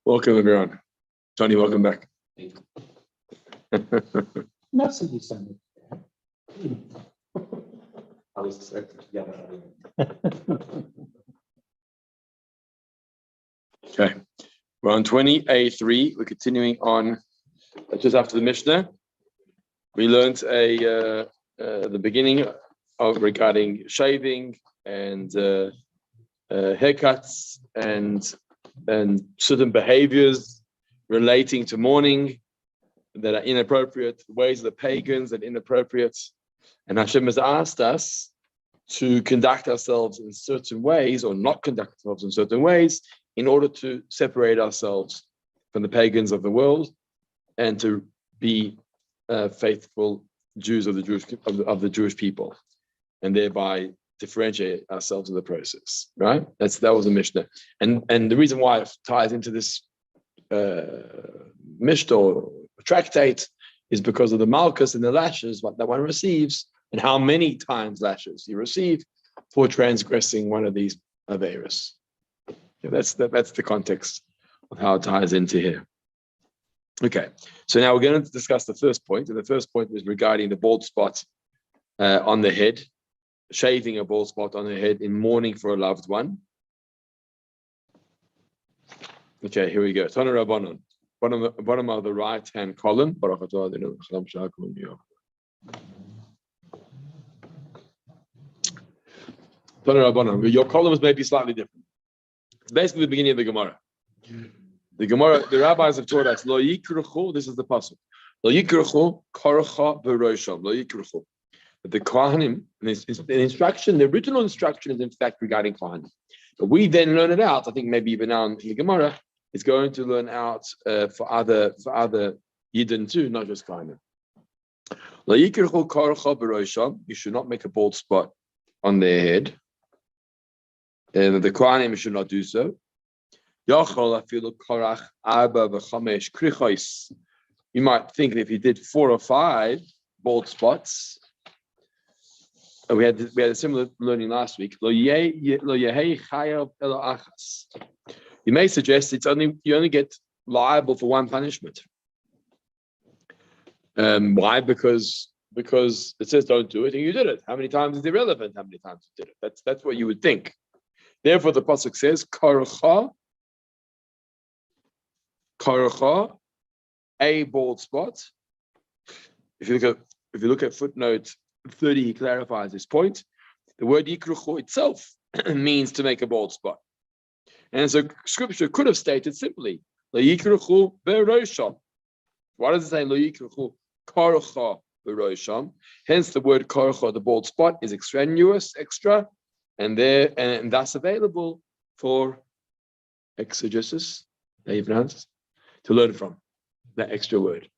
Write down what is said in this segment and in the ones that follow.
Welcome, everyone. Johnny, welcome back. Not so December. Okay, we're on 20A3. We're continuing on just after the Mishnah. We learned the beginning of regarding shaving and haircuts and certain behaviors relating to mourning that are inappropriate, ways of the pagans that are inappropriate. And Hashem has asked us to conduct ourselves in certain ways or not conduct ourselves in certain ways in order to separate ourselves from the pagans of the world and to be faithful Jews of the Jewish people, and thereby differentiate ourselves in the process. Right? That was a Mishnah, and the reason why it ties into this Mishnah or tractate is because of the Makkos and the lashes that one receives, and how many times lashes you receive for transgressing one of these averos. Yeah, that's the context of how it ties into here. Okay, so now we're going to discuss the first point, and the first point is regarding the bald spot on the head, shaving a bald spot on the head in mourning for a loved one. Okay, here we go. Tana Rabbanon, bottom of the right-hand column. Tana Rabbanon, your columns may be slightly different. It's basically the beginning of the Gemara. The Gemara, the rabbis have taught us, Lo yikruchu, this is the pasuk. Lo yikruchu korcha v'rosham. Lo yikruchu. The Kohanim, the instruction, the original instruction is in fact regarding Kohanim. But we then learn it out, I think maybe even now in the Gemara, is going to learn out for other Yidden too, not just Kohanim. Lo yikruchu korcha v'rosham. You should not make a bald spot on their head. And the Kohanim should not do so. You might think that if he did 4 or 5 bald spots, and we had a similar learning last week. You may suggest you only get liable for one punishment. Why? Because it says don't do it, and you did it. How many times is irrelevant? How many times you did it? That's what you would think. Therefore, the pasuk says karcha, a bald spot. If you look at footnote 30, he clarifies this point. The word yikruchu itself means to make a bald spot, and so Scripture could have stated simply lo yikruchu berosham. Why does it say lo yikruchu karcha berosham? Hence, the word karcha, the bald spot, is extraneous, extra, and thus available for exegesis. To learn from that extra word.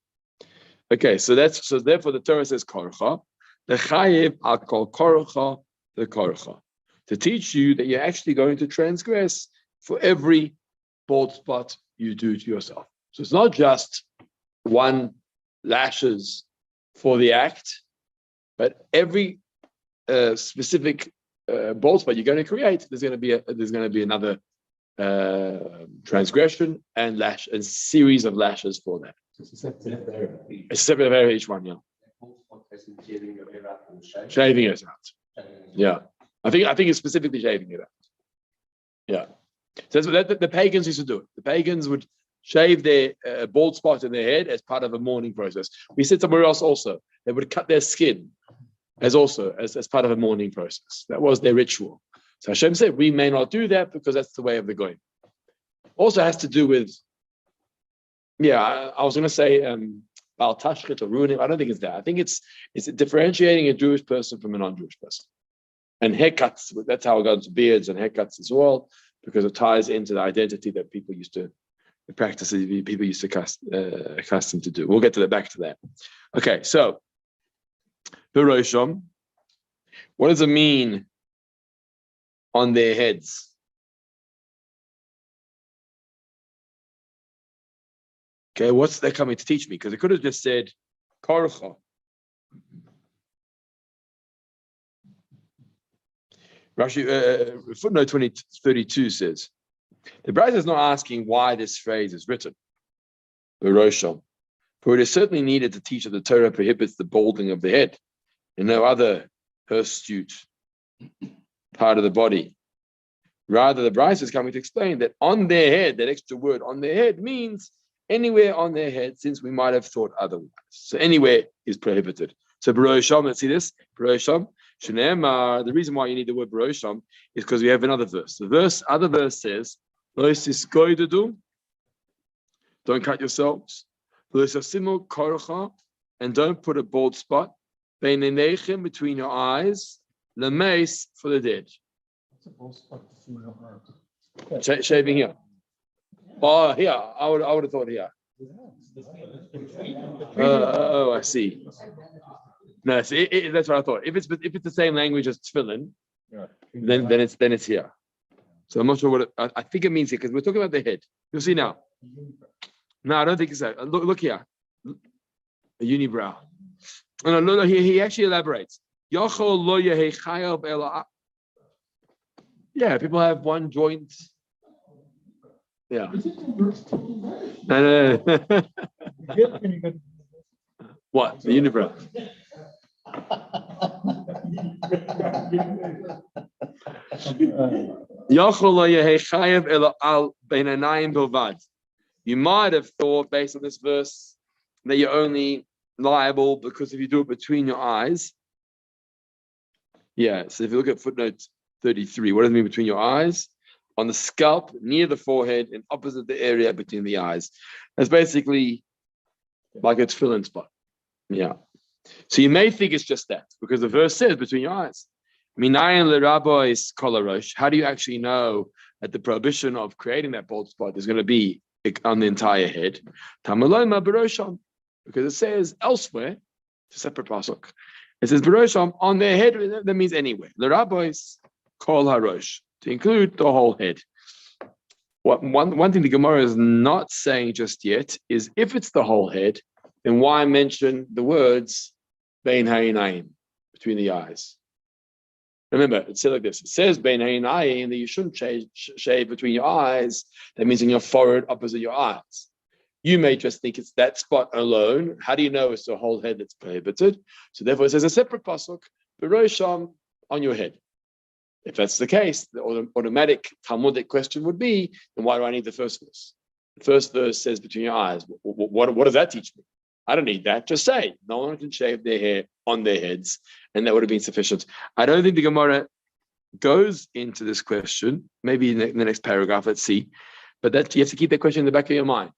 Okay, so therefore the Torah says korcha. The chayiv I'll call korcha the korcha, to teach you that you're actually going to transgress for every bald spot you do to yourself. So it's not just one lashes for the act, but every specific bald spot you're going to create, there's going to be another transgression and series of lashes for that. It's a separate area each one, yeah. Shaving it out. Yeah. I think it's specifically shaving it out. Yeah. So that's what the pagans used to do it. The pagans would shave their bald spot in their head as part of a mourning process. We said somewhere else also, they would cut their skin as part of a mourning process. That was their ritual. So Hashem said, we may not do that because that's the way of the goyim. Also has to do with, I was going to say, Bal Tashchit or ruining. I don't think it's that. I think it's differentiating a Jewish person from a non-Jewish person. And haircuts, that's how it goes to beards and haircuts as well, because it ties into the identity that people used to, the practices people used to accustomed to do. We'll get back to that. Okay, so, Berosham, what does it mean on their heads? Okay, what's that coming to teach me? Because it could have just said korcha. Rashi, footnote 32 says, The Brisa is not asking why this phrase is written. Berosham. For it is certainly needed to teach that the Torah prohibits the balding of the head and no other hirsute part of the body. Rather, the Brisa is coming to explain that on their head, that extra word on their head means anywhere on their head, since we might have thought otherwise. So anywhere is prohibited. So Berosham, let's see this. Berosham. The reason why you need the word Berosham is because we have another verse. The other verse says, don't cut yourselves. And don't put a bald spot between your eyes, for the dead. Shaving here. Oh, here. I would have thought here. Oh, I see. No, that's what I thought. If it's the same language as tefillin, then it's here. So I'm not sure what I think it means here, because we're talking about the head. You'll see now. No, I don't think so. Look here. A unibrow. No, he actually elaborates. Yeah, people have one joint. Yeah. No. What? The unibrow. You might have thought, based on this verse, that you're only liable because if you do it between your eyes. Yeah, so if you look at footnote 33, what does it mean between your eyes? On the scalp, near the forehead, and opposite the area between the eyes. That's basically like a tefillin spot. Yeah. So you may think it's just that, because the verse says between your eyes. Minayin l'rabba is kolarosh. How do you actually know that the prohibition of creating that bald spot is going to be on the entire head? Tamaloma berosham, because it says elsewhere, it's a separate pasuk. It says berosham on their head. That means anywhere. L'rabba is kol harosh, to include the whole head. One thing the Gemara is not saying just yet is if it's the whole head, then why mention the words bein ha'inayim, between the eyes? Remember, it said like this. It says bein ha'inayim, that you shouldn't shave between your eyes. That means in your forehead, opposite your eyes. You may just think it's that spot alone. How do you know it's the whole head that's prohibited? So therefore, it says a separate pasuk, berosham, on your head. If that's the case, the automatic Talmudic question would be, then why do I need the first verse? The first verse says between your eyes. What does that teach me? I don't need that. Just say, no one can shave their hair on their heads, and that would have been sufficient. I don't think the Gemara goes into this question, maybe in the next paragraph, let's see. But that you have to keep that question in the back of your mind.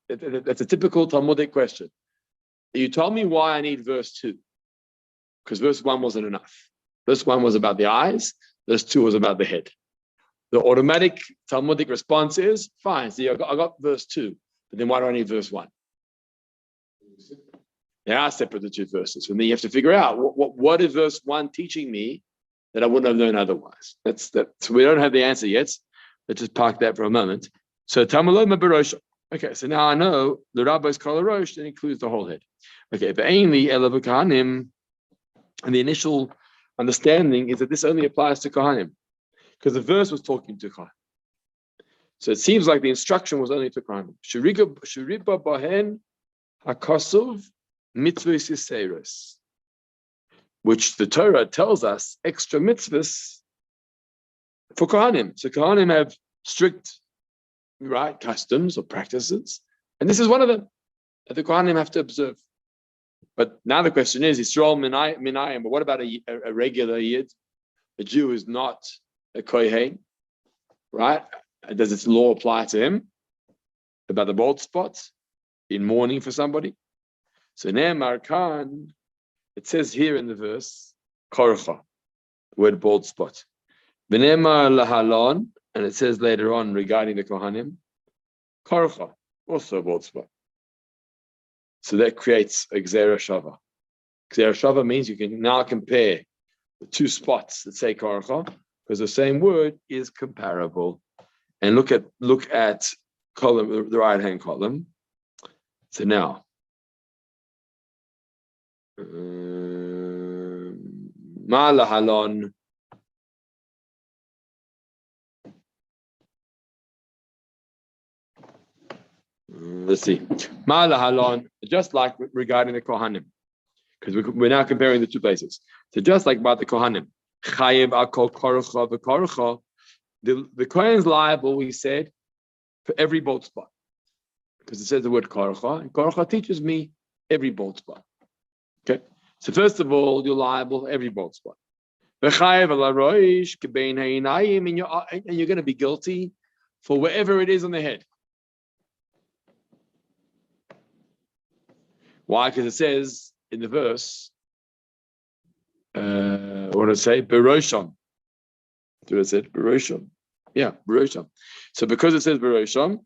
That's a typical Talmudic question. You told me why I need verse 2, because verse 1 wasn't enough. Verse 1 was about the eyes. Verse 2 was about the head. The automatic Talmudic response is, fine, see, I got verse 2, but then why do I need verse 1? They are separate, the two verses. And then you have to figure out what is verse 1 teaching me that I wouldn't have known otherwise. So we don't have the answer yet. Let's just park that for a moment. So Tamaloma Barosha. Okay, so now I know the Rabbi's Kalarosh that includes the whole head. Okay, but ainly Elav Kahanim, and the initial understanding is that this only applies to Kohanim, because the verse was talking to Kohanim. So it seems like the instruction was only to Kohanim. Shuriba Bahen Hakosov Mitzvahs Yiseiros, which the Torah tells us extra mitzvahs for Kohanim. So Kohanim have strict, right, customs or practices, and this is one of them that the Kohanim have to observe. But now the question is, Yisrael Minayim, but what about a regular Yid? A Jew is not a Kohen, right? Does its law apply to him? About the bald spots in mourning for somebody? So Ne'emar Khan, it says here in the verse, Korcha, the word bald spot. V'ne'emar lahalon, and it says later on regarding the Kohanim, Korcha, also a bald spot. So that creates a Gzera Shava. Gzera Shava means you can now compare the two spots that say Korcha, because the same word is comparable. And look at column, the right hand column. So now, Malahalon. Let's see. Ma'ala halon, just like regarding the Kohanim, because we're now comparing the two places. So just like about the Kohanim, chayev akol korcha v'korcha, the Kohen's liable, we said, for every bolt spot, because it says the word korcha, and korcha teaches me every bolt spot. Okay, so first of all, you're liable for every bolt spot. And you're going to be guilty for wherever it is on the head. Why? Because it says in the verse, what did it say? Berosham. Do it said Berosham? Yeah, Berosham. So because it says Berosham,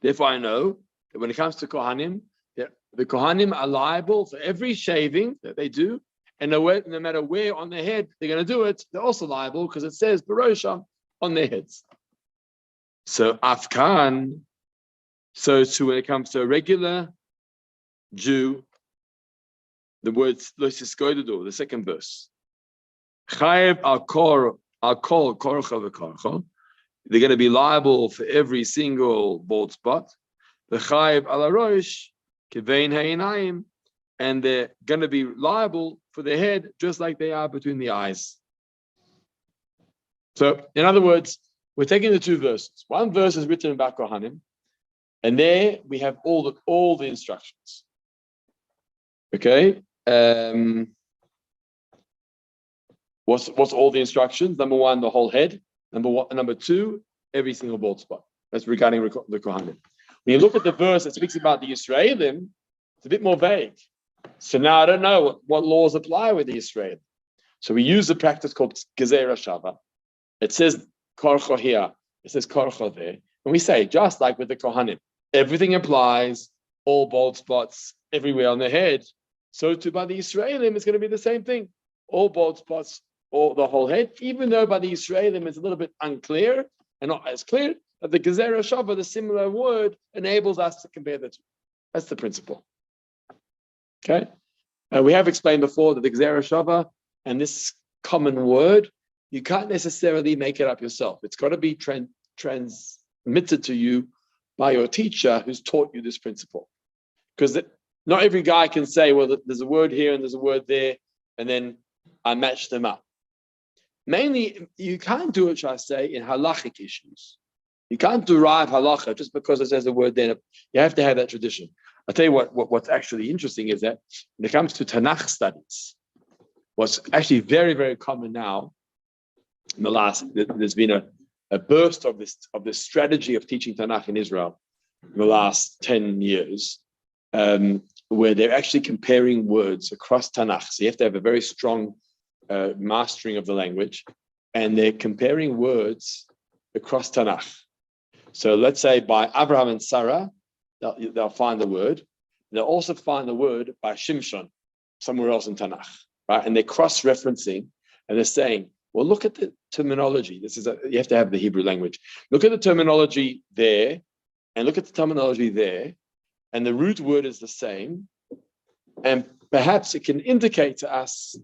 therefore I know that when it comes to Kohanim, the Kohanim are liable for every shaving that they do, and no matter where on their head they're going to do it, they're also liable because it says Berosham on their heads. So Afkan, so when it comes to a regular Jew, the words the second verse. Chayev al kol korcha v'korcha. They're going to be liable for every single bald spot. The chayev al arosh kevein ha'inayim, and they're going to be liable for their head just like they are between the eyes. So, in other words, we're taking the two verses. One verse is written about Kohanim, and there we have all the instructions. Okay, what's all the instructions? Number one, the whole head. Number two, every single bald spot. That's regarding the Kohanim. When you look at the verse that speaks about the Yisraelim, it's a bit more vague. So now I don't know what laws apply with the Yisraelim. So we use a practice called Gemora Makkos. It says korcha here, it says korcha there, and we say just like with the Kohanim, everything applies, all bald spots everywhere on the head. So too by the Yisraelim, it's going to be the same thing. All bald spots, or the whole head, even though by the Yisraelim it's a little bit unclear and not as clear, but the Gemora Makkos, the similar word, enables us to compare the two. That's the principle. Okay? We have explained before that the Gemora Makkos and this common word, you can't necessarily make it up yourself. It's got to be transmitted to you by your teacher who's taught you this principle. Because not every guy can say, well, there's a word here and there's a word there, and then I match them up. Mainly, you can't do it, shall I say, in halachic issues. You can't derive halacha just because it says a word there. You have to have that tradition. I'll tell you what's actually interesting is that when it comes to Tanakh studies, what's actually very, very common now, there's been a burst of this strategy of teaching Tanakh in Israel in the last 10 years, where they're actually comparing words across Tanakh. So you have to have a very strong mastering of the language, and they're comparing words across Tanakh. So let's say by Abraham and Sarah, they'll find the word. They'll also find the word by Shimshon, somewhere else in Tanakh, right? And they're cross-referencing, and they're saying, well, look at the terminology. You have to have the Hebrew language. Look at the terminology there, and look at the terminology there, and the root word is the same, and perhaps it can indicate to us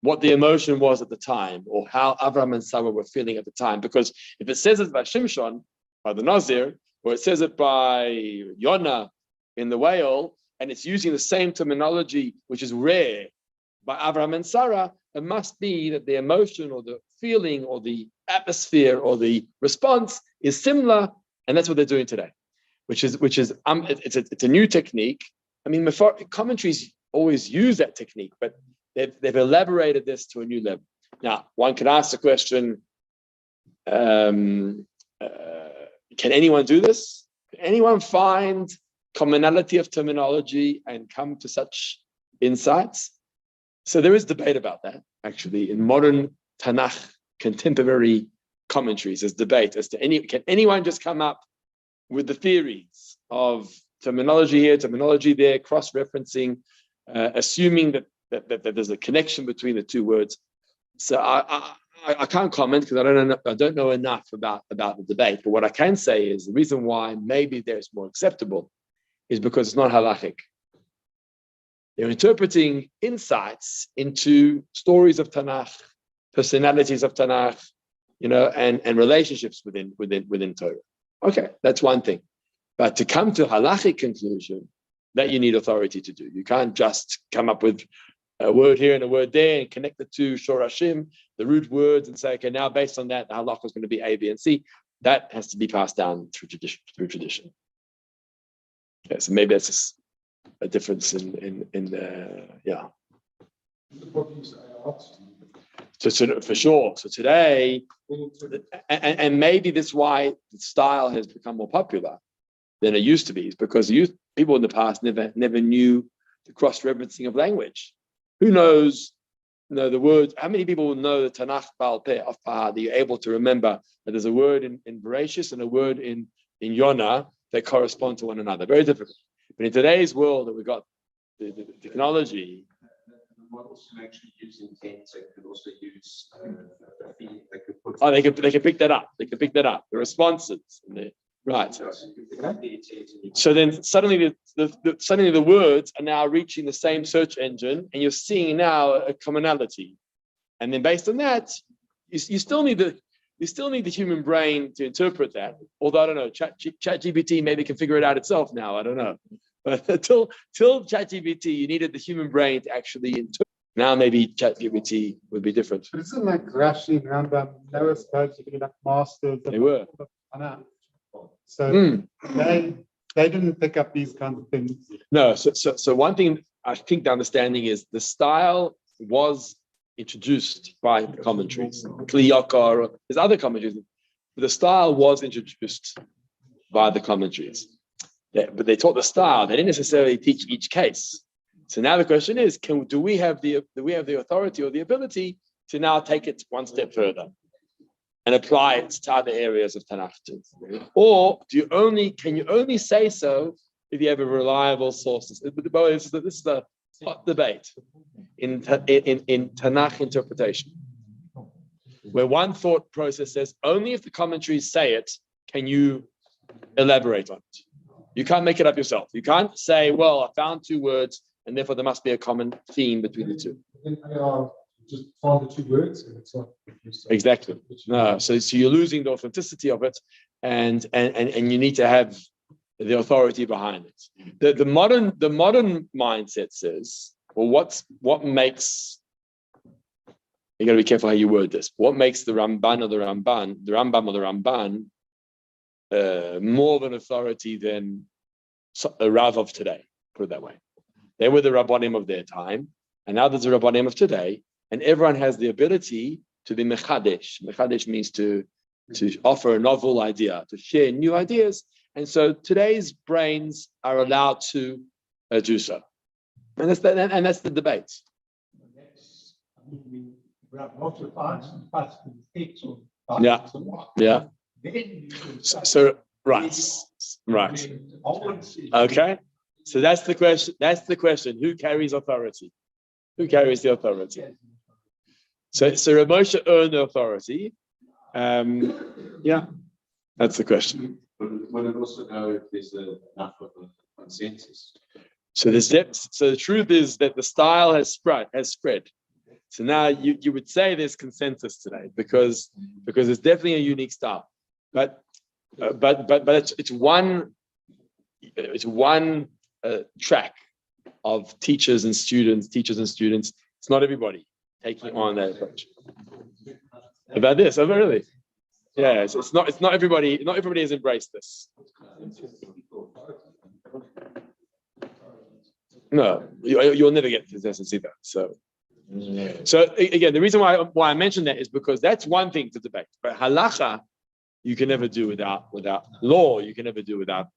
what the emotion was at the time, or how Avraham and Sarah were feeling at the time. Because if it says it by Shimshon, by the Nazir, or it says it by Yonah in the whale, and it's using the same terminology, which is rare, by Avraham and Sarah, it must be that the emotion or the feeling or the atmosphere or the response is similar, and that's what they're doing today. Which is it's a new technique. I mean, commentaries always use that technique, but they've elaborated this to a new level. Now, one can ask the question: can anyone do this? Can anyone find commonality of terminology and come to such insights? So there is debate about that. Actually, in modern Tanakh contemporary commentaries, there's debate as to can anyone just come up with the theories of terminology here, terminology there, cross-referencing, assuming that there's a connection between the two words. So I can't comment because I don't know enough about the debate. But what I can say is the reason why maybe there's more acceptable is because it's not halachic. They're interpreting insights into stories of Tanakh, personalities of Tanakh, and relationships within Torah. Okay, that's one thing. But to come to halachic conclusion, that you need authority to do. You can't just come up with a word here and a word there and connect the two shorashim, the root words, and say, okay, now based on that, the halakha is going to be A, B, and C. That has to be passed down through tradition. Okay, so maybe that's just a difference in yeah. So for sure. So today, and maybe that's why the style has become more popular than it used to be, is because people in the past never knew the cross-referencing of language. Who knows, the words? How many people know the Tanakh Baal Peh of Pah that you're able to remember that there's a word in Bereshis and a word in Yonah that correspond to one another? Very difficult. But in today's world that we've got the technology. The models can actually use intent, so could also use they can pick that up. They can pick that up. The responses and right. So then suddenly the words are now reaching the same search engine, and you're seeing now a commonality. And then based on that, you still need the human brain to interpret that. Although I don't know, ChatGPT maybe can figure it out itself now. I don't know. But until ChatGPT, you needed the human brain to actually interpret. Now maybe ChatGPT would be different. But isn't like Rashi, Rambam, they were supposed to be like masters. They were. So they didn't pick up these kinds of things. No, so one thing I think the understanding is the style was introduced by the commentaries. Kli Yakar, there's other commentaries, but the style was introduced by the commentaries. But they taught the style. They didn't necessarily teach each case. So now the question is, do we have the authority or the ability to now take it one step further and apply it to other areas of Tanakh too? Or can you only say so if you have a reliable sources? This is the hot debate in Tanakh interpretation, where one thought process says only if the commentaries say it can you elaborate on it. You can't make it up yourself. You can't say, well, I found two words and therefore there must be a common theme between the two. Just found the two words and it's not. Exactly. No, so you're losing the authenticity of it, and you need to have the authority behind it. The modern mindset says, well, what makes, you got to be careful how you word this. What makes the Rambam or the Ramban more of an authority than a Rav of today? Put it that way. They were the Rabbanim of their time, and now there's a Rabbanim of today, and everyone has the ability to be mechadesh. Mechadesh means to offer a novel idea, to share new ideas, and so today's brains are allowed to do so, and that's the debate. Yeah. So right. Okay. So that's the question. That's the question. Who carries authority? Who carries the authority? So Rav Moshe earned the authority. Yeah, that's the question. Would it also know if there's enough of a consensus? So the truth is that the style has spread. So now you would say there's consensus today because it's definitely a unique style, but it's one track of teachers and students. It's not everybody taking on that approach. About this, oh really? Yeah, it's not everybody. Not everybody has embraced this. No, you'll never get consensus either. So again, the reason why I mentioned that is because that's one thing to debate. But halacha, you can never do without law. You can never do without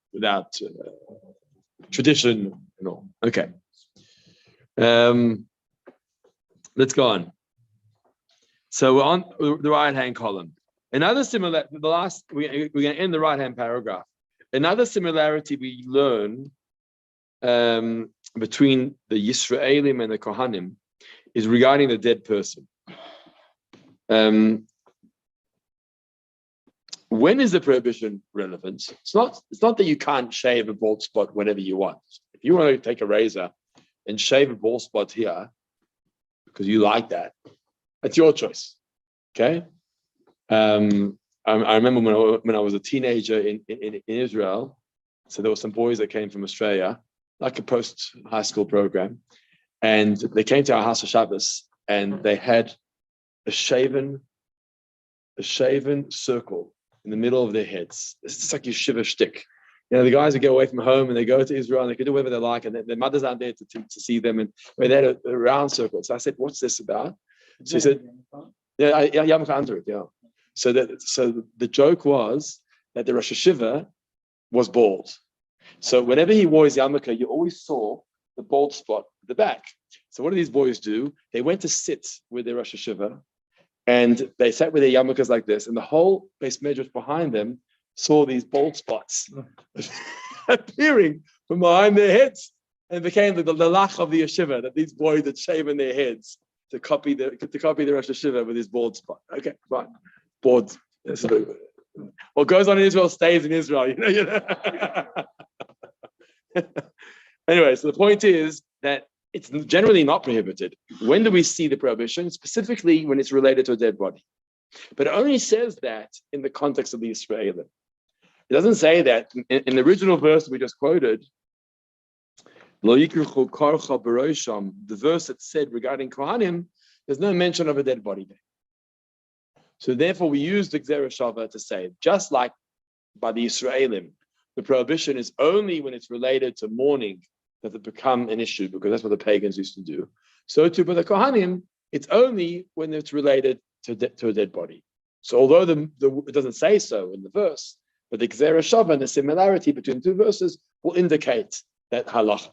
tradition and all. Okay. Let's go on. So we're on the right-hand column. Another similar, we're going to end the right-hand paragraph. Another similarity we learn between the Yisraelim and the Kohanim is regarding the dead person. When is the prohibition relevant? It's not that you can't shave a bald spot whenever you want. If you want to take a razor and shave a bald spot here because you like that, that's your choice. Okay. I remember when I was a teenager in Israel, So there were some boys that came from Australia, like a post-high school program, and they came to our house for Shabbos, and they had a shaven circle in the middle of their heads. It's just like your shiva shtick. The guys who go away from home and they go to Israel and they can do whatever they like, and their mothers aren't there to see them, and they had a round circle. So I said, "What's this about?" So he said, "Yeah, Yamcha under it, yeah." So the joke was that the Rosh Hashiva was bald. So whenever he wore his yarmulke, you always saw the bald spot at the back. So what did these boys do? They went to sit with their Rosh Hashiva, and they sat with their yarmulkes like this, and the whole base medrash behind them saw these bald spots appearing from behind their heads, and it became the lach of the yeshiva that these boys had shaven their heads to copy the Rosh Hashiva with his bald spot. Okay, fine, bald. What goes on in Israel stays in Israel. Anyway, so the point is that it's generally not prohibited. When do we see the prohibition? Specifically when it's related to a dead body. But it only says that in the context of the Israelim. It doesn't say that in the original verse we just quoted, Lo yikruchu karcha b'rosham, the verse that said regarding Kohanim, there's no mention of a dead body there. So therefore we use the Gzera Shava to say, just like by the Israelim, the prohibition is only when it's related to mourning that it become an issue, because that's what the pagans used to do. So too by the Kohanim, it's only when it's related to a dead body. So although it doesn't say so in the verse, but the Gzera Shava and the similarity between the two verses will indicate that halacha.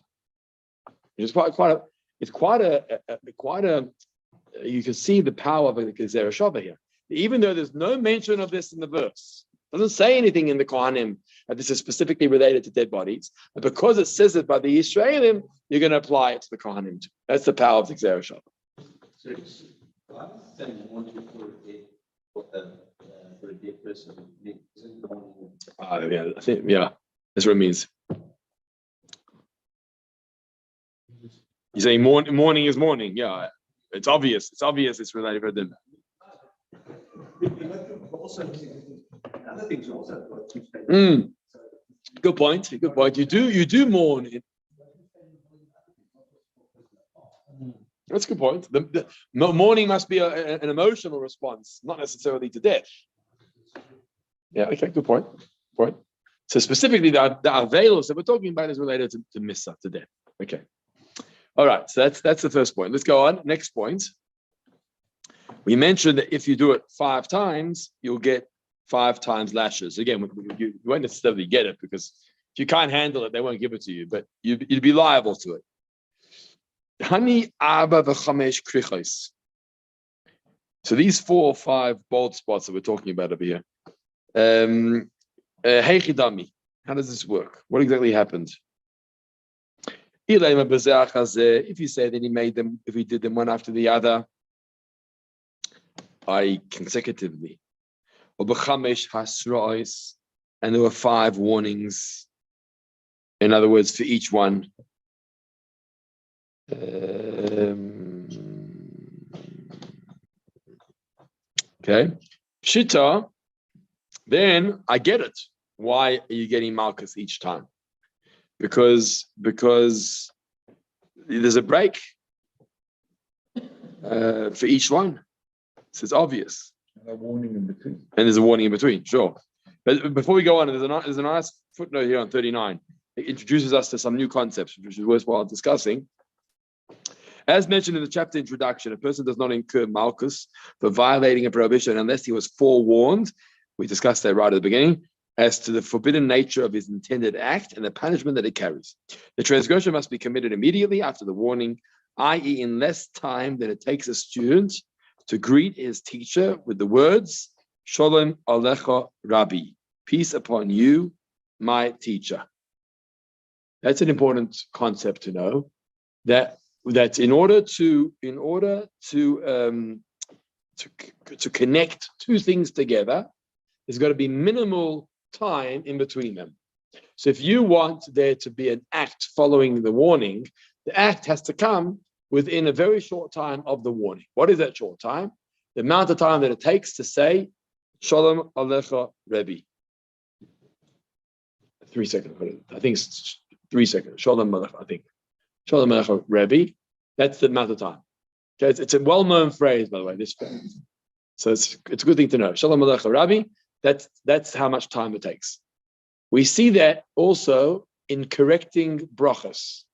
It's quite a. You can see the power of the Gzera Shava here. Even though there's no mention of this in the verse, it doesn't say anything in the Kohanim that this is specifically related to dead bodies. And because it says it by the Israelim, you're going to apply it to the Kohanim too. That's the power of the Gzera Shava. For a dead person, Yeah, I think, yeah, that's what it means. You say morning is morning. Yeah, it's obvious. It's obvious it's related to them. Good point. Good point. You do mourn. That's a good point. The mourning must be an emotional response, not necessarily to death. Yeah, okay, good point. So specifically, the avelos that we're talking about is related to missa, to death. Okay. All right, so that's the first point. Let's go on. Next point. We mentioned that if you do it 5 times, you'll get 5 times lashes. Again, you won't necessarily get it, because if you can't handle it, they won't give it to you, but you'd be liable to it. Hani Abba v'chamesh krichos. So these 4 or 5 bald spots that we're talking about over here. Heichidami. How does this work? What exactly happened? If you say that he made them, if he did them one after the other, consecutively. And there were 5 warnings. In other words, for each one. Okay. Shita, then I get it. Why are you getting Malchus each time? Because there's a break for each one. So it's obvious. a warning in between. And there's a warning in between, sure. But before we go on, there's a nice footnote here on 39. It introduces us to some new concepts, which is worthwhile discussing. As mentioned in the chapter introduction, a person does not incur malchus for violating a prohibition unless he was forewarned. We discussed that right at the beginning, as to the forbidden nature of his intended act and the punishment that it carries. The transgression must be committed immediately after the warning, i.e. in less time than it takes a student to greet his teacher with the words, Shalom Alecha Rabbi, peace upon you, my teacher. That's an important concept to know, that in order to connect two things together, there's got to be minimal time in between them. So if you want there to be an act following the warning, the act has to come within a very short time of the warning. What is that short time? The amount of time that it takes to say, Shalom Alecha Rebbe. 3 seconds. I think it's 3 seconds. Shalom Melech, I think. Shalom Melech Rabbi. That's the amount of time. Okay, it's a well-known phrase, by the way, this phrase. So it's a good thing to know. Shalom Melech Rabbi. That's how much time it takes. We see that also in correcting brachas.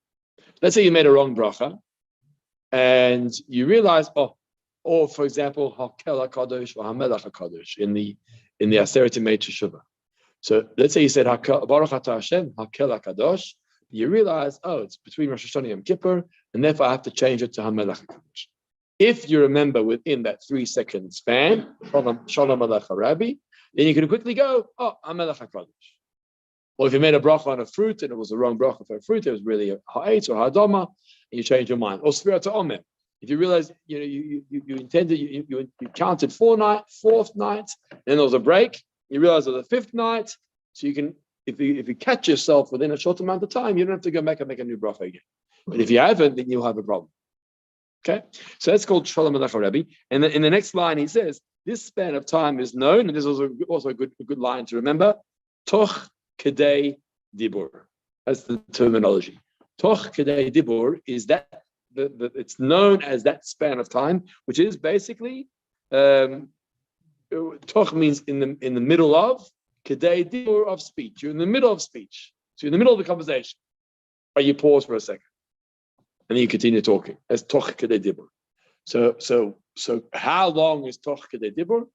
Let's say you made a wrong bracha, and you realize, or for example, Hakel HaKadosh or Hamelech HaKadosh in the Aseret Mei Teshuvah. So let's say you said Baruch Atah Hashem Hakel HaKadosh. You realize, it's between Rosh Hashanah and Yom Kippur, and therefore I have to change it to Hamelech HaKadosh. If you remember within that 3 second span, Shalom Alecha Rabbi, then you can quickly go, Hamelech HaKadosh. Or if you made a bracha on a fruit and it was the wrong bracha for a fruit, it was really a ha'etz or ha'adama, and you change your mind. Or Sfirat Omer. If you realize you intended, you counted fourth night, then there was a break, you realize it was the 5th night, so you can, if you catch yourself within a short amount of time, you don't have to go back and make a new bracha again. But if you haven't, then you'll have a problem. Okay? So that's called Shalom Alecha Rabbi. And then in the next line, he says, this span of time is known, and this is also a good line to remember, Toch Kedei Dibur. That's the terminology. Toch Kedei Dibur is that it's known as that span of time, which is basically Toch means in the middle of, Kedei Dibur of speech. You're in the middle of speech. So you're in the middle of the conversation. Or you pause for a second. And then you continue talking. That's Toch Kedei Dibur. So how long is Toch Kedei Dibur?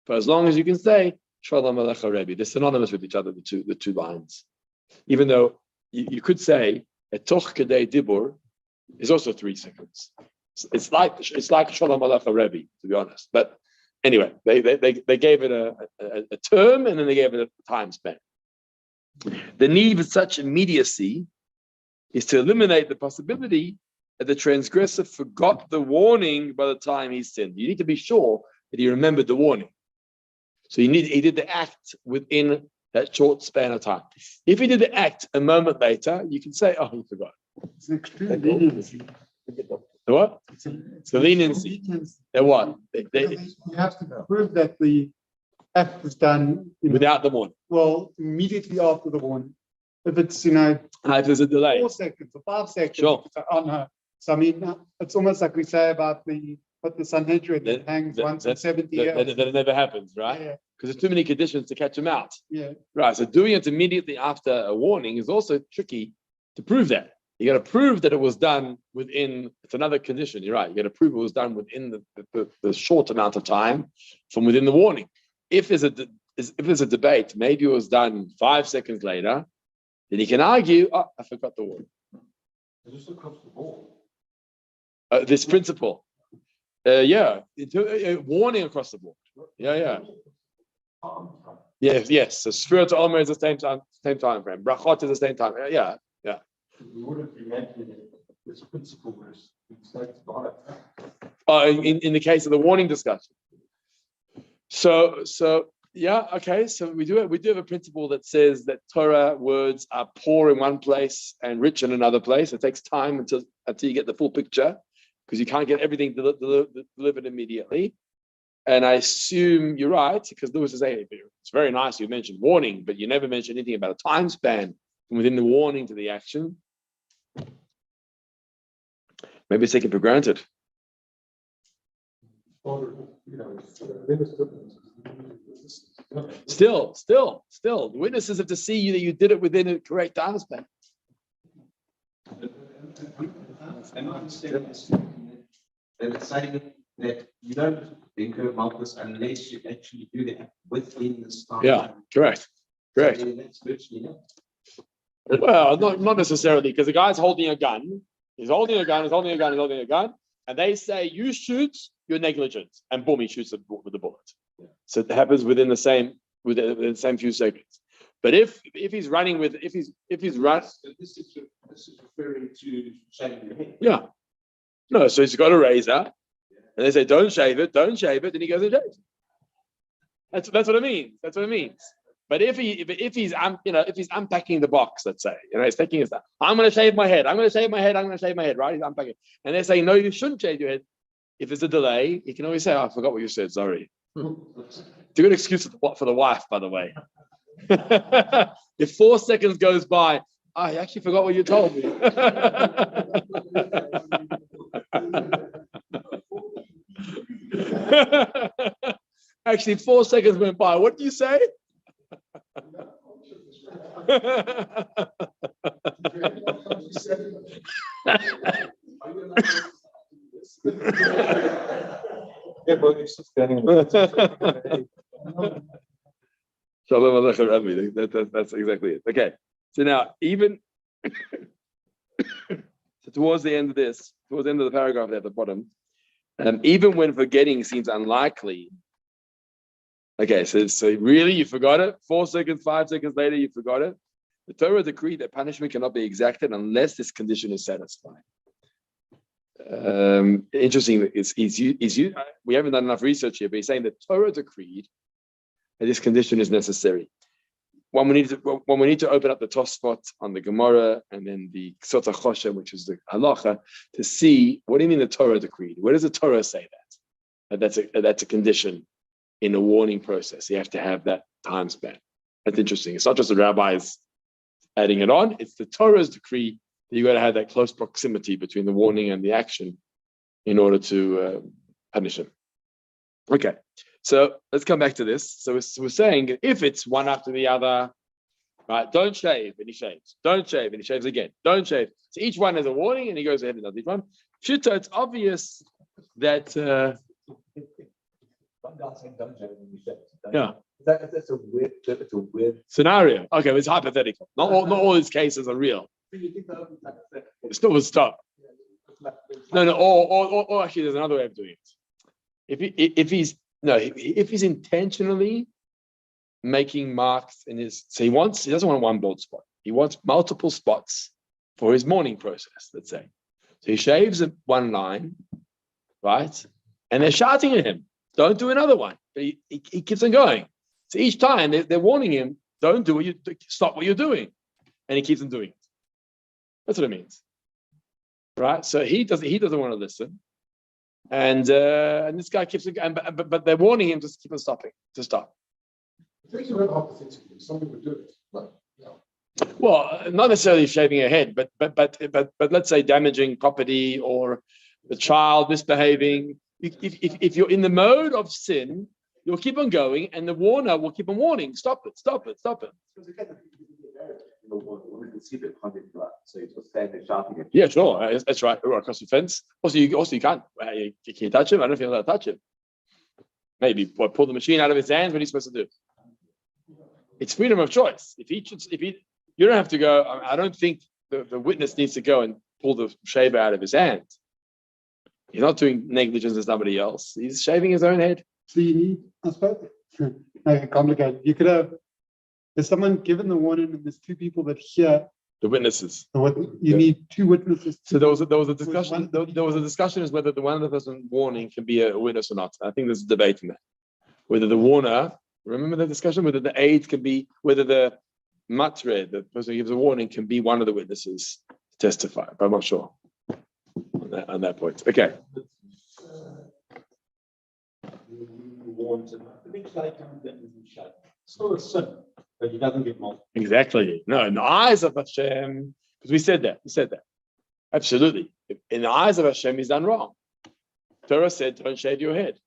For as long as you can say Shalom Alecha Rabbi. They're synonymous with each other, the two lines. Even though you could say that Toch Kedei Dibur is also 3 seconds. It's like Shalom Alecha Rabbi, to be honest. But anyway, they gave it a term, and then they gave it a time span. The need of such immediacy is to eliminate the possibility that the transgressor forgot the warning by the time he sinned. You need to be sure that he remembered the warning. So he did the act within that short span of time. If he did the act a moment later, you can say, he forgot. It's an extreme leniency. The what? It's the leniency. They're what? You have to prove that the act was done without the warning. Well, immediately after the warning. If it's if there's a delay, 4 seconds or 5 seconds, sure. No. So I mean, it's almost like we say about the Sanhedrin that hangs once in 70 years. That never happens, right? Yeah. Because there's too many conditions to catch them out. Yeah. Right. So doing it immediately after a warning is also tricky to prove that. You got to prove that it was done within. It's another condition. You're right. You got to prove it was done within the short amount of time from within the warning. If there's a debate, maybe it was done 5 seconds later. Then he can argue, I forgot the warning. Just across the board. This principle. Warning across the board. Yeah. Yes. So Sfirat Omer is the same time frame. Brachot is the same time. Yeah. We wouldn't imagine this principle was stated by in the case of the warning discussion. So yeah, okay. So we do have a principle that says that Torah words are poor in one place and rich in another place. It takes time until you get the full picture, because you can't get everything delivered immediately. And I assume you're right, because Lewis is saying it's very nice you mentioned warning, but you never mentioned anything about a time span from within the warning to the action. Maybe it's taken for granted. Still, the witnesses have to see you that you did it within a correct time span. And I understand that it's saying that you don't incur Malchus unless you actually do that within this time. Yeah, correct. So that's virtually it. Well, not necessarily, because the guy's holding a gun. He's holding a gun, and they say, you shoot, you're negligent, and boom, he shoots with the bullet. Yeah. So it happens within the same few seconds. But if he's running with if he's running, this is referring to shaving your head. Yeah. No, so he's got a razor, and they say, don't shave it, then he goes and shaves it. That's what it means. But if he's unpacking the box, let's say, he's taking his stuff. I'm going to shave my head, right? He's unpacking. And they're saying, no, you shouldn't shave your head. If there's a delay, you can always say, I forgot what you said, sorry. It's a good excuse for the wife, by the way. If 4 seconds goes by, I actually forgot what you told me. Actually, 4 seconds went by. What did you say? Shalom Aleichem, Rabbi. That's exactly it. Okay. So now, even so towards the end of this, towards the end of the paragraph there at the bottom, even when forgetting seems unlikely. Okay, so really you forgot it. 4 seconds, 5 seconds later, you forgot it. The Torah decreed that punishment cannot be exacted unless this condition is satisfied. Interesting. We haven't done enough research here, but he's saying that Torah decreed that this condition is necessary. When we need to open up the Tosfot on the Gemora and then the Sota Choshen, which is the halacha, to see what do you mean the Torah decreed? Where does the Torah say that? That's a condition in a warning process. You have to have that time span. That's interesting. It's not just the rabbis adding it on; it's the Torah's decree that you got to have that close proximity between the warning and the action in order to punish him. Okay. So let's come back to this. So we're saying if it's one after the other, right? Don't shave, and he shaves. Don't shave, and he shaves again. Don't shave. So each one has a warning, and he goes ahead and does each one. Shita, it's obvious that. Yeah. That's a weird Scenario. Okay, it's hypothetical. Not all these cases are real. Still would stop. No. Or actually, there's another way of doing it. If he's intentionally making marks in his, so he doesn't want one bald spot. He wants multiple spots for his morning process, let's say. So he shaves one line, right? And they're shouting at him, don't do another one. But he keeps on going. So each time they're warning him, don't do stop what you're doing. And he keeps on doing it. That's what it means. Right? So he doesn't want to listen. And this guy keeps going, but they're warning him to keep on stopping, to stop. Somebody would do it. But, well, not necessarily shaving your head, but let's say damaging property or the child misbehaving. If you're in the mode of sin, you'll keep on going, and the warner will keep on warning. Stop it. So you just stand there shouting at Yeah, sure. That's right. Or across the fence. Also, you can't. You can't touch him. I don't know if you're allowed to touch him. Maybe pull the machine out of his hands. What are you supposed to do? It's freedom of choice. You don't have to go. I don't think the witness needs to go and pull the shaver out of his hand. He's not doing negligence as somebody else. He's shaving his own head. So you need, I suppose, make it complicated. You could have, there's someone given the warning and there's two people that hear The witnesses. you need two witnesses. So there was a discussion. There was a discussion as whether the one of the person warning can be a witness or not. I think there's a debate in that. Whether the warner, remember the discussion, whether the aid can be, whether the matre, the person who gives a warning, can be one of the witnesses to testify. But I'm not sure on that point. Okay. but he doesn't get more. Exactly. No, in the eyes of Hashem, because we said that. Absolutely. In the eyes of Hashem, he's done wrong. Torah said, don't shave your head.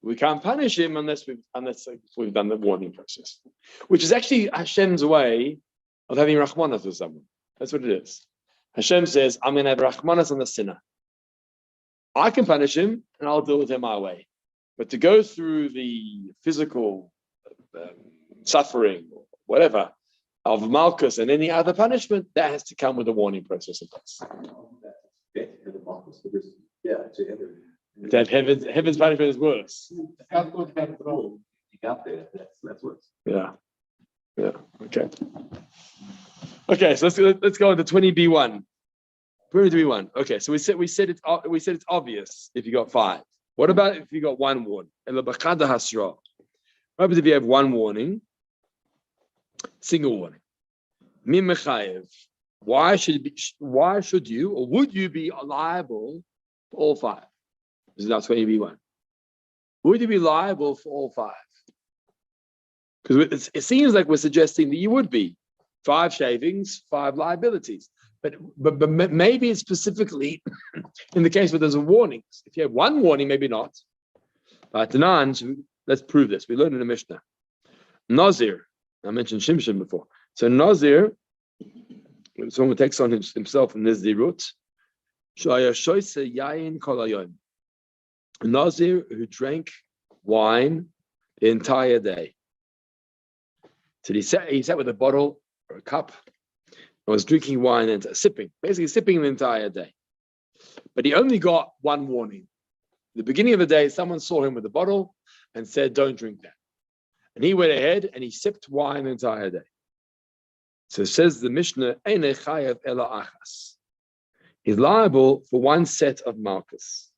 We can't punish him unless we've done the warning process, which is actually Hashem's way of having Rahmanas with someone. That's what it is. Hashem says, I'm going to have Rahmanas on the sinner. I can punish him and I'll deal with him my way. But to go through the physical suffering, or whatever, of Makkos and any other punishment, that has to come with a warning process in place. That heaven's punishment is worse. That's worse. Yeah. Okay. So let's go on to 20b1. 20b1. Okay. So we said it's obvious if you got 5. What about if you got 1 warning? What happens if you have 1 warning? Single warning. Mim mechayev. Why should you or would you be liable for all 5? This is now 20b1. Would you be liable for all 5? Because it seems like we're suggesting that you would be 5 shavings, 5 liabilities. But maybe it's specifically in the case where there's a warning. If you have 1 warning, maybe not. But let's prove this. We learned in the Mishnah. Nazir, I mentioned Shimshon before. So Nazir, someone takes on himself in this zirut. A Nazir who drank wine the entire day. So he sat with a bottle or a cup and was drinking wine and sipping the entire day. But he only got 1 warning. At the beginning of the day, someone saw him with a bottle and said, don't drink that. And he went ahead and he sipped wine the entire day. So it says the Mishnah, he's liable for 1 set of Makkos.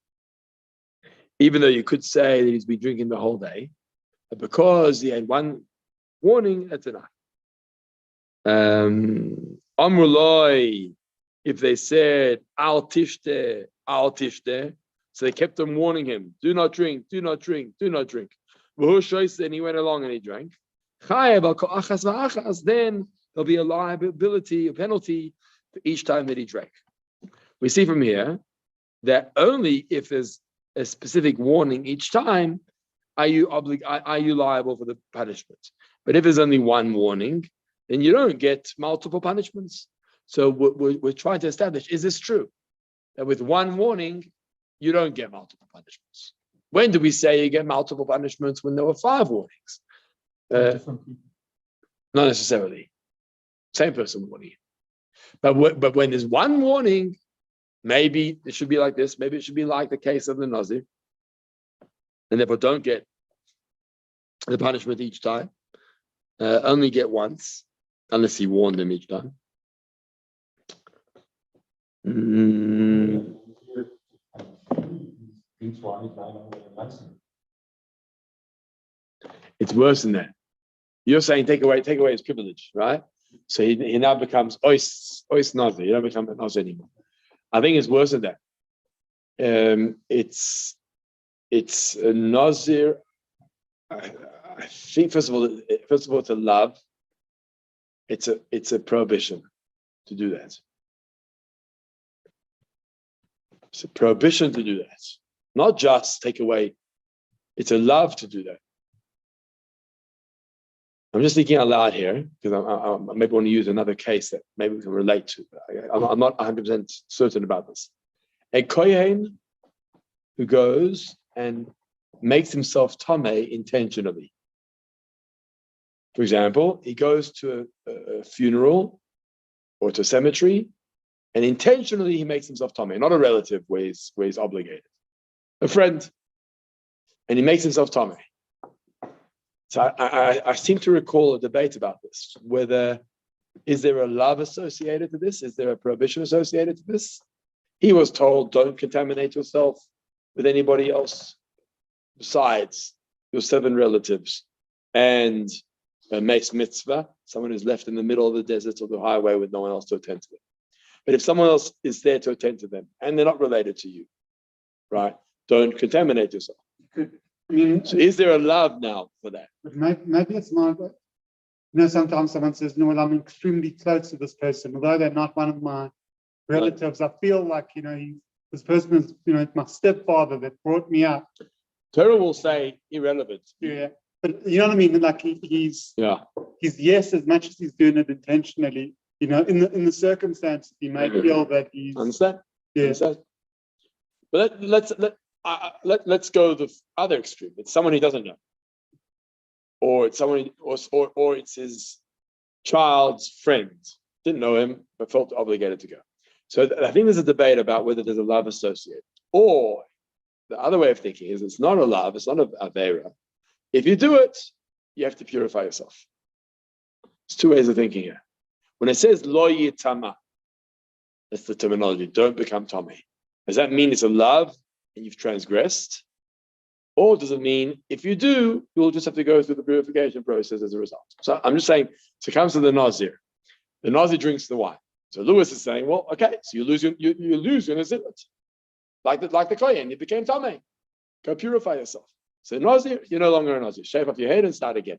Even though you could say that he's been drinking the whole day, but because he had 1 warning, that's enough. Amruloi, if they said, al tishte, so they kept on warning him, do not drink, do not drink, do not drink. And he went along and he drank. Then there'll be a liability, a penalty for each time that he drank. We see from here that only if there's a specific warning each time are you liable for the punishment. But if there's only 1 warning, then you don't get multiple punishments. So we're trying to establish, is this true? That with 1 warning, you don't get multiple punishments. When do we say you get multiple punishments? When there were 5 warnings? Not necessarily. Same person warning. But when there's 1 warning, maybe it should be like this. Maybe it should be like the case of the Nazir. And therefore don't get the punishment each time. Only get once, unless he warned them each time. It's worse than that. You're saying take away his privilege, right? So he now becomes ois Nazir. You don't become a Nazir anymore. I think it's worse than that. It's a Nazir. I think first of all, it's a love. It's a prohibition to do that. It's a prohibition to do that. Not just take away. It's a love to do that. I'm just thinking out loud here because I maybe want to use another case that maybe we can relate to. I'm not 100% certain about this. A kohen who goes and makes himself tameh intentionally. For example, he goes to a funeral or to a cemetery, and intentionally he makes himself tameh, not a relative where he's obligated, a friend, and he makes himself tameh. So I seem to recall a debate about this, whether is there a love associated to this? Is there a prohibition associated to this? He was told, don't contaminate yourself with anybody else besides your 7 relatives and a mace mitzvah, someone who's left in the middle of the desert or the highway with no one else to attend to them. But if someone else is there to attend to them and they're not related to you, right? Don't contaminate yourself. So is there a love now for that? But maybe it's not. Sometimes someone says, no, well, I'm extremely close to this person. Although they're not one of my relatives, I feel like, this person is, my stepfather that brought me up. Torah will say irrelevant. Yeah. But you know what I mean? Like he's yes, as much as he's doing it intentionally, in the circumstances, he may feel that he's. Understand? Yeah. Understand? But let's go to the other extreme. It's someone he doesn't know, or it's someone, or it's his child's friend. Didn't know him, but felt obligated to go. So I think there's a debate about whether there's a love associated, or the other way of thinking is it's not a love, it's not a avera. If you do it, you have to purify yourself. There's 2 ways of thinking here. When it says lo yitama, that's the terminology. Don't become tameh. Does that mean it's a love and you've transgressed? Or does it mean if you do, you'll just have to go through the purification process as a result? So I'm just saying, so it comes to the Nazir. The Nazir drinks the wine. So Lewis is saying, well, okay, so you lose your Nazilut. Like the Kohen, you became tameh. Go purify yourself. So Nazir, you're no longer a Nazir. Shave off your head and start again.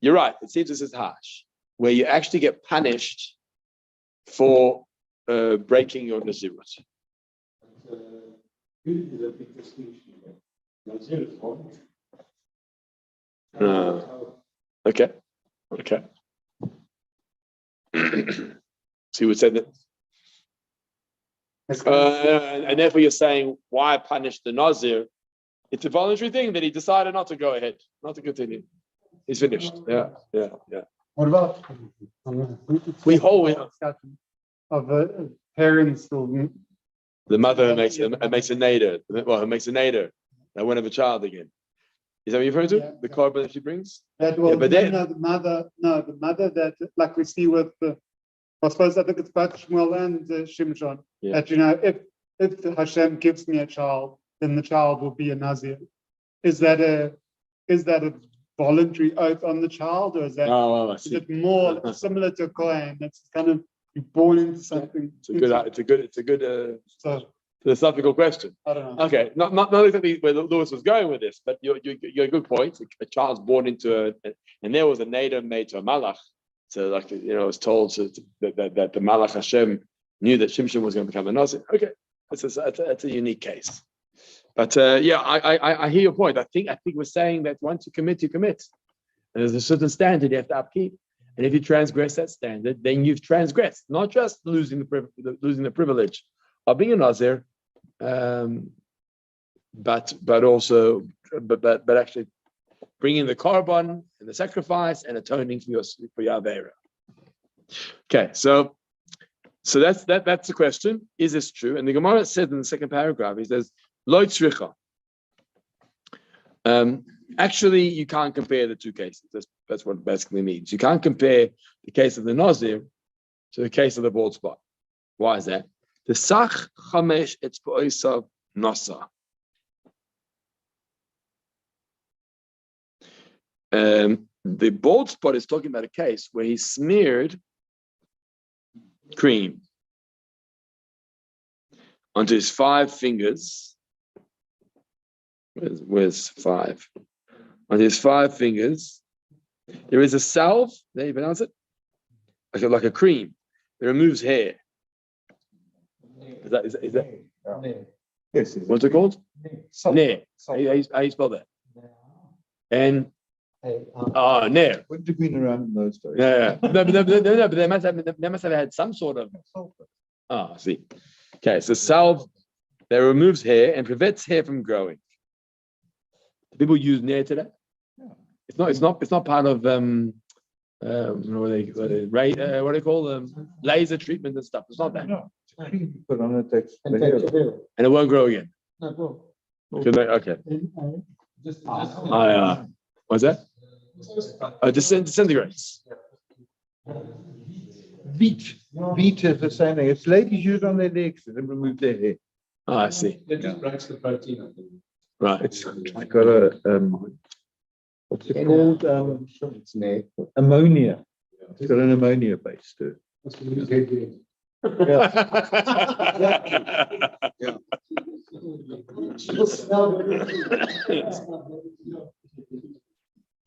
you're right. It seems this is harsh, where you actually get punished for breaking your nazirut. Okay. So you would say that, and therefore you're saying, why punish the nazir? It's a voluntary thing that he decided not to go ahead, not to continue. He's finished. Yeah. What about? We hold of parents or the mother makes a nader. Well, who makes a nader that won't have a child again. Is that what you're referring to? Yeah. The korban that she brings? that will, but then- the mother that, like we see with I suppose I think it's both Shmuel and Shimshon, Yeah. that if Hashem gives me a child, then the child will be a Nazir. Is that a voluntary oath on the child, or is that Oh, I is see. it more similar to a Kohen? It's kind of you're born into something. It's a good So philosophical question. I don't know. Okay, not exactly where Lewis was going with this, but you're a good point. A child's born into and there was a nader made to a malach. So, like, it's told that the malach Hashem knew that Shimshon was going to become a nazir. Okay, that's a unique case. But I hear your point. I think we're saying that once you commit, you commit. And there's a certain standard you have to upkeep. And if you transgress that standard, then you've transgressed, not just losing the privilege of being a nazir, but actually bringing the korban and the sacrifice and atoning for your avera. Okay, so that's the question. Is this true? And the Gemara said in the second paragraph, he says, "Lo tzricha." Actually, you can't compare the two cases. That's what it basically means. You can't compare the case of the nazir to the case of the bald spot. Why is that? The sach chamesh etzba'osav nasa. The bald spot is talking about a case where he smeared cream onto his 5 fingers. Where's 5? On his 5 fingers, there is a salve. There you pronounce it, like a cream that removes hair. Is that? Yes. What's it called? Nair. How you spell that? And nair. Wouldn't have been around in those days. Yeah. No, but they must have had some sort of. I see. Okay, so salve that removes hair and prevents hair from growing. Do people use nair today? Yeah. It's not part of what do they call laser treatment and stuff. It's not that. No, it's a cream you put on it takes And take the bill. And it won't grow again. No, bro. Okay. What's that? Disintegrates. Wheat is the same thing. It's ladies use it on their legs and then remove their hair. Oh, I see. It just breaks the protein, I think. Right. It's got a what's it called? Ammonia. It's got an ammonia base to it. That's what you get there. Yeah.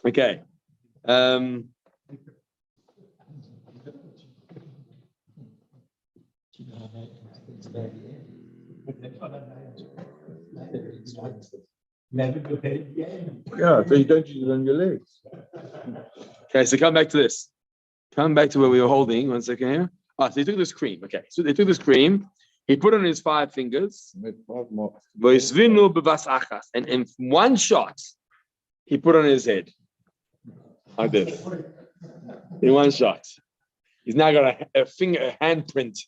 Okay. Yeah, so you don't use it on your legs. Okay, so come back to this. Come back to where we were holding. 1 second here. So he took this cream. Okay, so they took this cream. He put it on his 5 fingers. With 5 more. And in one shot, he put on his head. Like this. In one shot. He's now got a handprint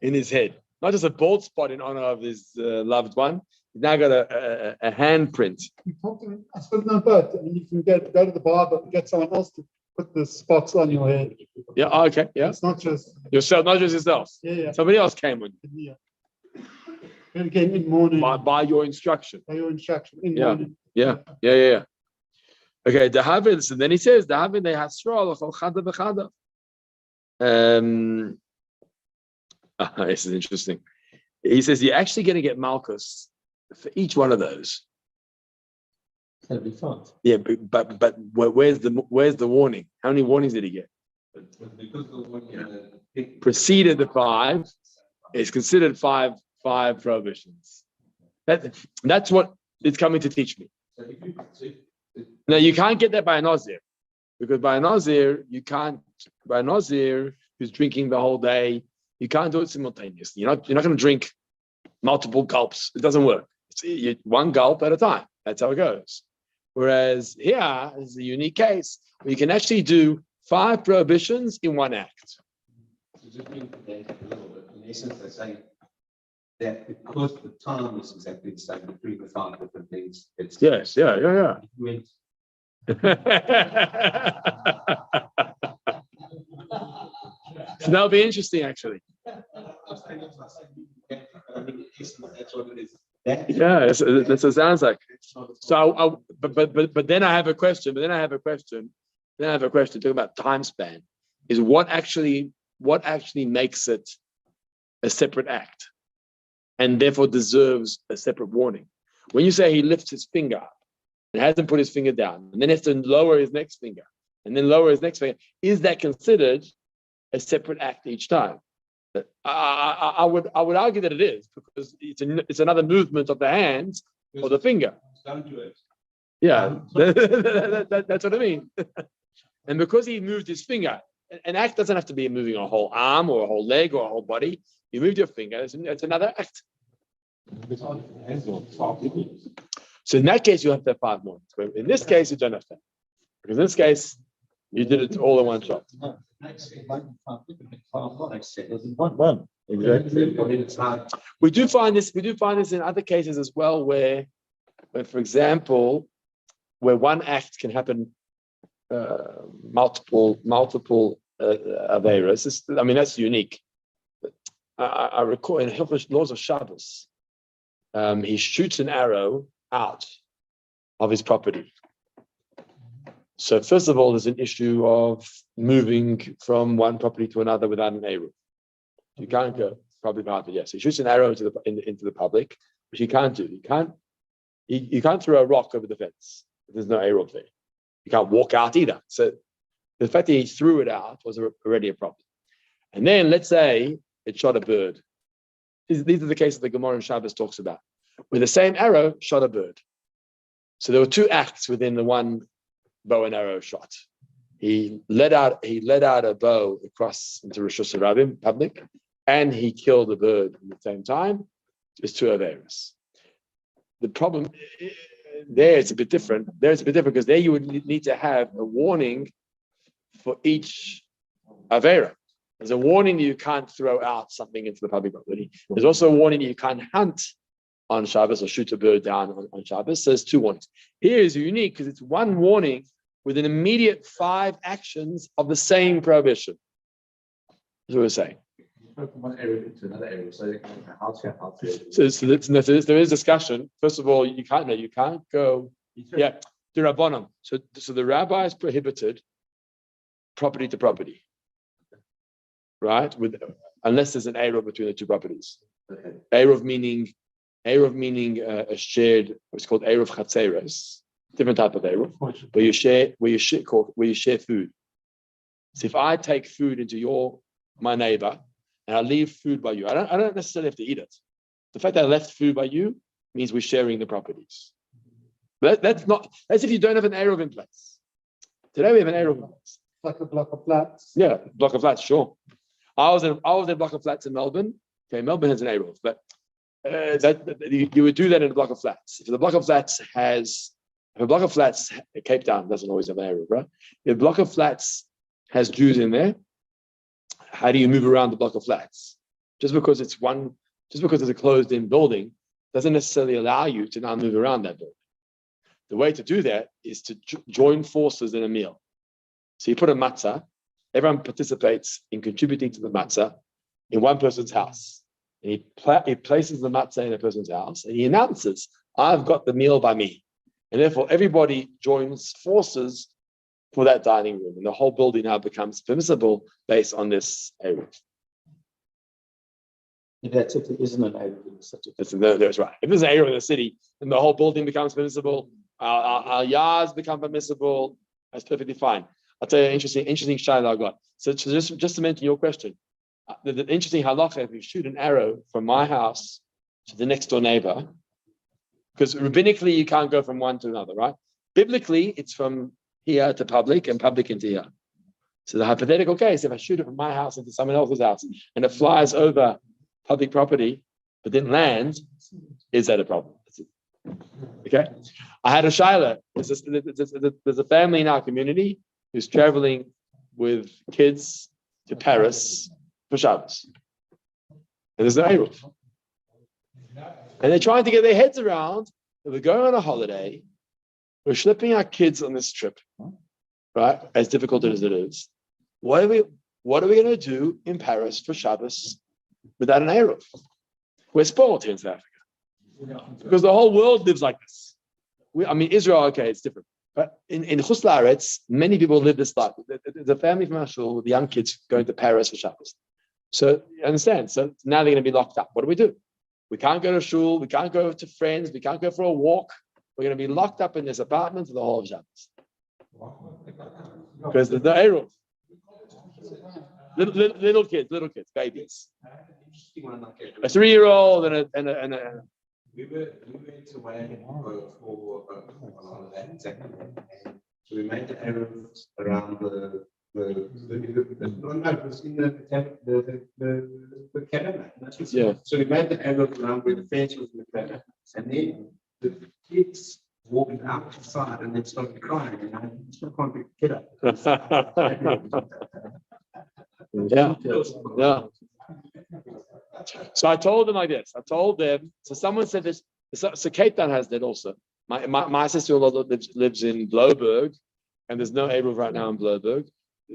in his head. Not just a bald spot in honor of his loved one. He's now got a handprint. I suppose not both. I mean, you can go to the barber and get someone else to put the spots on your head. Yeah, okay, yeah. It's not just Yourself, not just yourself. yeah. Somebody else came with Yeah. And again, in morning, by your instruction. by your instruction, in Yeah. morning. Yeah. Okay, the Havid, and then he says, the Havid, they have straw, chada v'chada. This is interesting. He says, you're actually going to get Makkos for each one of those. That'd be fine. Yeah, but where's the warning? How many warnings did he get? But because the one, Preceded the 5, it's considered five prohibitions. That's what it's coming to teach me. so if you, so if, Now you can't get that by a Nazir, because by a Nazir you can't. By a Nazir who's drinking the whole day, you can't do it simultaneously. You're not going to drink multiple gulps. It doesn't work. It's one gulp at a time. That's how it goes. Whereas here is a unique case where you can actually do 5 prohibitions in one act. so just being pedantic a little bit, in essence, they're saying that because the time is exactly the same between the 5 different things, it's. Yes, yeah. When So that'll be interesting, actually. that's what it is. That is. Yeah, that's what it sounds like. So, but then I have a question. Talking about time span, is what actually makes it a separate act, and therefore deserves a separate warning. When you say he lifts his finger up and hasn't put his finger down, and then has to lower his next finger, and then lower his next finger, is that considered a separate act each time? I would argue that it is, because it's another movement of the hands or the finger. Don't do it. Yeah, that's what I mean. And because he moved his finger, an act doesn't have to be moving a whole arm or a whole leg or a whole body. You moved your finger, it's another act. So in that case, you have to have 5 more. But in this case, you don't have to. Because in this case, you did it all in one shot. One. Exactly. We do find this in other cases as well, where for example, where one act can happen multiple averas. I mean, that's unique. I recall in Hilchos Laws of Shabbos, he shoots an arrow out of his property. So first of all, there's an issue of moving from one property to another without an eruv. You can't go probably part of it. Yes, he shoots an arrow into the public, which you can't do. You can't throw a rock over the fence. There's no eruv there. You can't walk out either. So the fact that he threw it out was already a problem. And then let's say it shot a bird. These are the cases that Gemora in Shabbos talks about, where the same arrow shot a bird. So there were 2 acts within the one bow and arrow shot. He let out a bow across into Rosh Hashanah public, and he killed a bird at the same time. There's 2 averas. The problem there it's a bit different. Because there you would need to have a warning for each avera. There's a warning that you can't throw out something into the public property. There's also a warning that you can't hunt on Shabbos or shoot a bird down on Shabbos. So there's 2 warnings. Here is unique because it's one warning with an immediate 5 actions of the same prohibition. That's what we're saying. From one area into another area, so So there is discussion. First of all, you can't go. Yeah, the Rabbanon. So the rabbis prohibited property to property, right? Unless there's an eruv between the 2 properties. Eruv meaning a shared, what's called eruv chatzeres, different type of eruv, where you share food. So if I take food into my neighbor, and I leave food by you, I don't necessarily have to eat it. The fact that I left food by you means we're sharing the properties. That's if you don't have an eruv in place. Today we have an eruv in place. Like a block of flats. Yeah, block of flats, sure. I was in a block of flats in Melbourne. Okay, Melbourne has an eruv, but you would do that in a block of flats. If a block of flats, Cape Town doesn't always have an eruv, right? If a block of flats has Jews in there, how do you move around the block of flats? Just because it's a closed-in building doesn't necessarily allow you to now move around that building. The way to do that is to join forces in a meal. So you put a matzah, everyone participates in contributing to the matzah in one person's house. And he places the matzah in a person's house and he announces, I've got the meal by me. And therefore everybody joins forces for that dining room. And the whole building now becomes permissible based on this eruv. That's if there isn't an eruv in the city. That's right. If there's an eruv in the city, then the whole building becomes permissible. Our yards become permissible. That's perfectly fine. I'll tell you an interesting shayla I got. So just to mention your question, the interesting halacha, if you shoot an arrow from my house to the next door neighbor, because rabbinically you can't go from one to another, right? Biblically, it's from here to public and public into here. So the hypothetical case, if I shoot it from my house into someone else's house and it flies over public property, but then lands, is that a problem? Okay. I had a shayla. There's a family in our community who's traveling with kids to Paris for Shabbos. And there's no Eruv. And they're trying to get their heads around that we're going on a holiday, we're schlepping our kids on this trip, right? As difficult as it is. What are we going to do in Paris for Shabbos without an Eruv? We're spoiled here in South Africa. Because the whole world lives like this. Israel, okay, it's different. But in Chutz La'aretz, many people live this life. There's a family from our shul with young kids going to Paris for Shabbos. So you understand? So now they're going to be locked up. What do? We can't go to shul. We can't go to friends. We can't go for a walk. We're going to be locked up in this apartment for the whole of Shabbos. Because there's no Eruv. Little kids, babies. A 3-year-old and a We went away for a holiday, exactly. So we made the arrows around the caravan. Yeah. So we made the arrows around where the fence was in the caravan. And then the kids walked outside and then started crying. And I still can't pick the kid up. Yeah. So I told them like this. So someone said this. So Cape Town has that also. My sister-in-law lives in Bloberg, and there's no Eruv right now in Bloberg.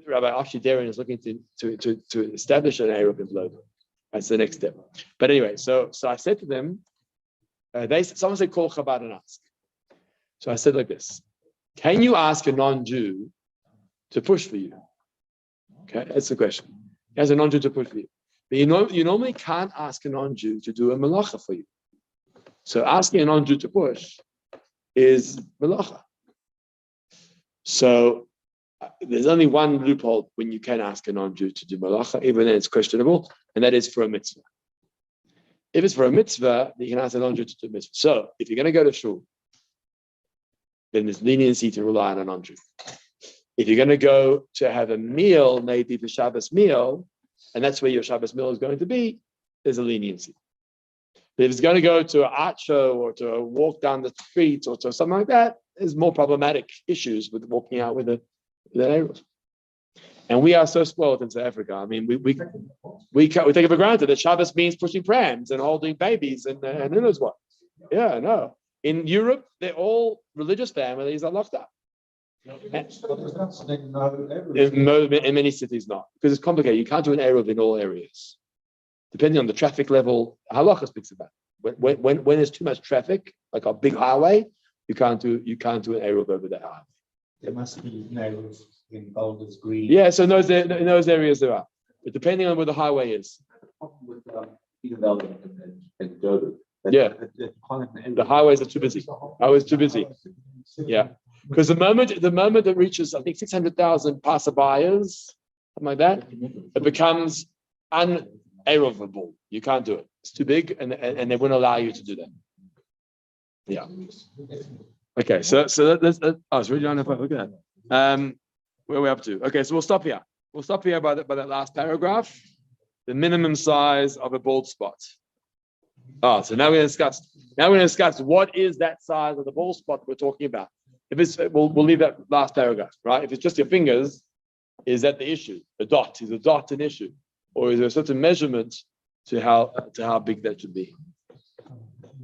Rabbi Ashi Darren is looking to establish an Eruv in Bloberg. That's the next step. But anyway, so I said to them, someone said call Chabad and ask. So I said like this: can you ask a non-Jew to push for you? Okay, that's the question. As a non-Jew to push for you. But you normally can't ask a non-Jew to do a malacha for you. So asking a non-Jew to push is malacha. So there's only one loophole when you can ask a non-Jew to do malacha, even then it's questionable, and that is for a mitzvah. If it's for a mitzvah, you can ask a non-Jew to do a mitzvah. So if you're going to go to shul, then there's leniency to rely on a non-Jew. If you're going to go to have a meal, maybe the Shabbos meal, and that's where your Shabbos meal is going to be, there's a leniency. But if it's going to go to an art show or to a walk down the street or to something like that, there's more problematic issues with walking out with the Eruv. And we are so spoiled in South Africa. I mean, we take it for granted that Shabbos means pushing prams and holding babies and who knows what. Yeah, no. In Europe, they're all religious families are locked up. In many cities, not, because it's complicated. You can't do an Eruv in all areas, depending on the traffic level. Halacha speaks about it. When there's too much traffic, like a big highway, you can't do an Eruv over that highway. There must be Eruv in Boulders Green. Yeah, so in those areas there are, but depending on where the highway is. Yeah, the highways are too busy. Highways too busy. Yeah. Because the moment it reaches, I think 600,000 passerbyers, something like that, it becomes uneruvable. You can't do it. It's too big, and they wouldn't allow you to do that. Yeah. Okay. So let's. Oh, it's really enough. Look at that. Where are we up to? Okay. So we'll stop here. We'll stop here by that last paragraph. The minimum size of a bald spot. Oh, so now we're going to discuss what is that size of the bald spot we're talking about. If it's, we'll leave that last paragraph, right? If it's just your fingers, is that the issue? The dot, is a dot an issue? Or is there a certain measurement to how big that should be?